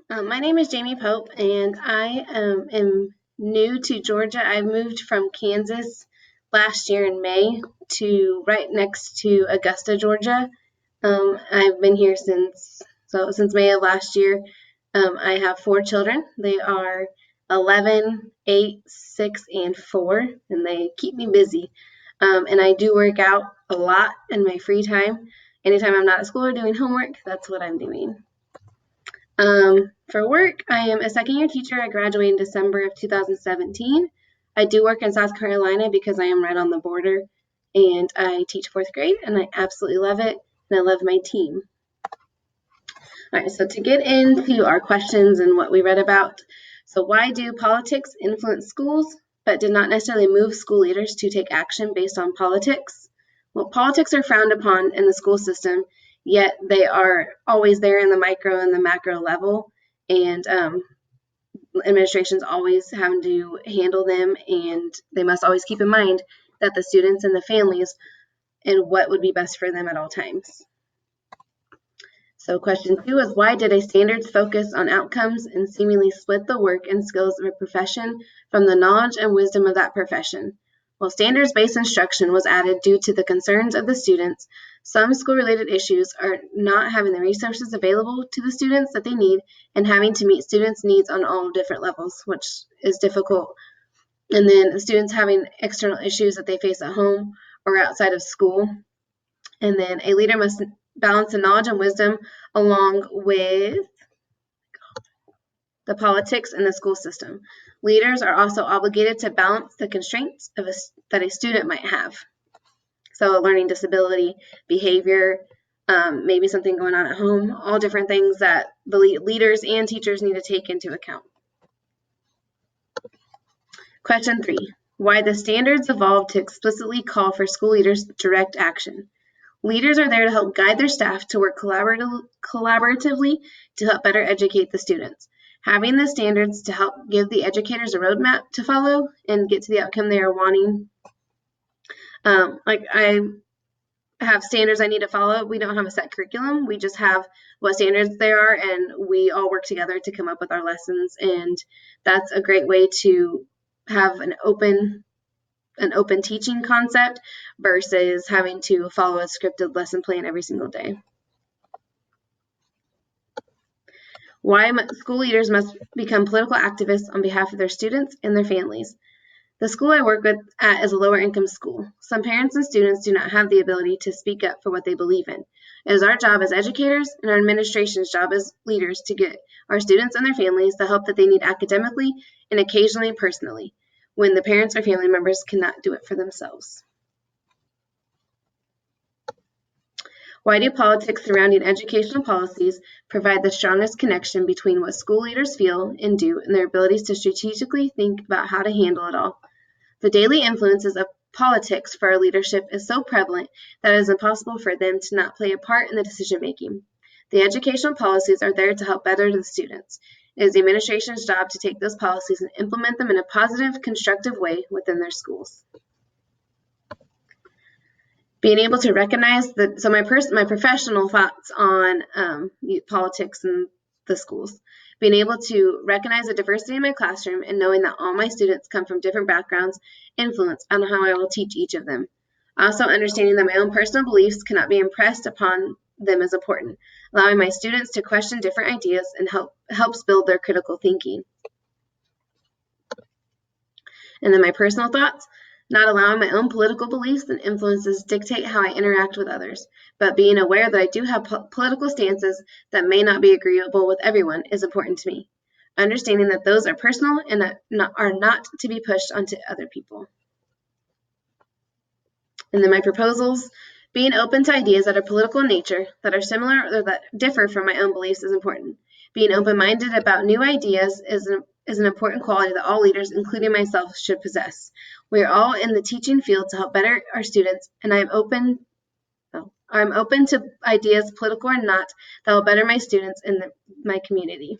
My name is Jamie Pope, and I am new to Georgia. I moved from Kansas last year in May to right next to Augusta, Georgia. I've been here since May of last year. I have 4 children. They are 11, 8, 6, and 4, and they keep me busy. And I do work out a lot in my free time. Anytime I'm not at school or doing homework, that's what I'm doing. For work, I am a second-year teacher. I graduated in December of 2017. I do work in South Carolina because I am right on the border, and I teach 4th grade, and I absolutely love it, and I love my team. All right, so to get into our questions and what we read about, so why do politics influence schools, but did not necessarily move school leaders to take action based on politics? Well, politics are frowned upon in the school system, yet they are always there in the micro and the macro level, and administrations always having to handle them, and they must always keep in mind that the students and the families and what would be best for them at all times. So question 2 is, why did a standards focus on outcomes and seemingly split the work and skills of a profession from the knowledge and wisdom of that profession? Well, standards-based instruction was added due to the concerns of the students. Some school-related issues are not having the resources available to the students that they need and having to meet students' needs on all different levels, which is difficult. And then the students having external issues that they face at home or outside of school. And then a leader must balance the knowledge and wisdom along with the politics in the school system. Leaders are also obligated to balance the constraints that a student might have. So a learning disability, behavior, maybe something going on at home, all different things that the leaders and teachers need to take into account. Question 3, why the standards evolved to explicitly call for school leaders' direct action. Leaders are there to help guide their staff to work collaboratively to help better educate the students. Having the standards to help give the educators a roadmap to follow and get to the outcome they are wanting. Like I have standards I need to follow. We don't have a set curriculum. We just have what standards there are, and we all work together to come up with our lessons. And that's a great way to have an open teaching concept versus having to follow a scripted lesson plan every single day. Why school leaders must become political activists on behalf of their students and their families. The school I work with at is a lower income school. Some parents and students do not have the ability to speak up for what they believe in. It is our job as educators and our administration's job as leaders to get our students and their families the help that they need academically and occasionally personally, when the parents or family members cannot do it for themselves. Why do politics surrounding educational policies provide the strongest connection between what school leaders feel and do and their abilities to strategically think about how to handle it all? The daily influences of politics for our leadership is so prevalent that it is impossible for them to not play a part in the decision making. The educational policies are there to help better the students. It is the administration's job to take those policies and implement them in a positive, constructive way within their schools. Being able to recognize my professional thoughts on politics in the schools. Being able to recognize the diversity in my classroom and knowing that all my students come from different backgrounds influence on how I will teach each of them. Also understanding that my own personal beliefs cannot be impressed upon them is important. Allowing my students to question different ideas and helps build their critical thinking. And then my personal thoughts. Not allowing my own political beliefs and influences dictate how I interact with others, but being aware that I do have political stances that may not be agreeable with everyone is important to me. Understanding that those are personal and are not to be pushed onto other people. And then my proposals. Being open to ideas that are political in nature, that are similar or that differ from my own beliefs is important. Being open-minded about new ideas is an important quality that all leaders, including myself, should possess. We are all in the teaching field to help better our students, and I'm open to ideas, political or not, that will better my students and my community.